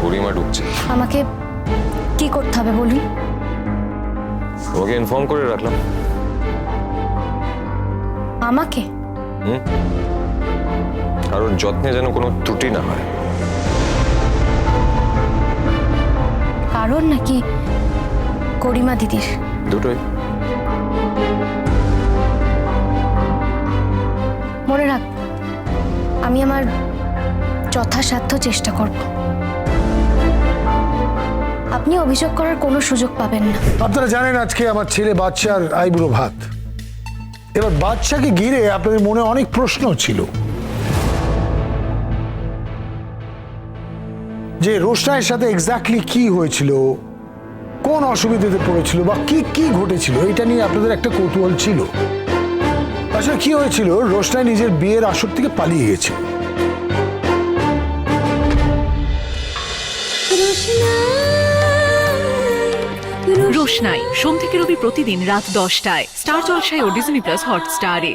গরিমা ঢুকছে। আমাকে কি করতে হবে বলুন? তোমাকে ইনফর্ম করে রাখলাম। আমাকে? কারণ যত্নে যেন কোনো ত্রুটি না হয়। কারণ নাকি গরিমা দিদির? দুটোই। মনে রাখ, আমি আমার যথাসাধ্য চেষ্টা করব। আপনি অভিযোগ করার কোনো সুযোগ পাবেন না। আপনারা জানেন আজকে আমার ছেলে বাদশার আইবুড়ো ভাত। এবার বাদশাকে ঘিরে আপনাদের মনে অনেক প্রশ্ন ছিল যে রোশনাইয়ের সাথে এক্স্যাক্টলি কি হয়েছিল, কোন অসুবিধাতে পড়েছিল বা কি কি ঘটেছিল, এটা নিয়ে আপনাদের একটা কৌতূহল ছিল। আসলে কি হয়েছিল, রোশনাই নিজের বিয়ের আসর থেকে পালিয়ে গেছে। রোশনাই সোম থেকে রবি প্রতিদিন রাত 10টায় স্টার জলসায় ও ডিজনি প্লাস হটস্টারে।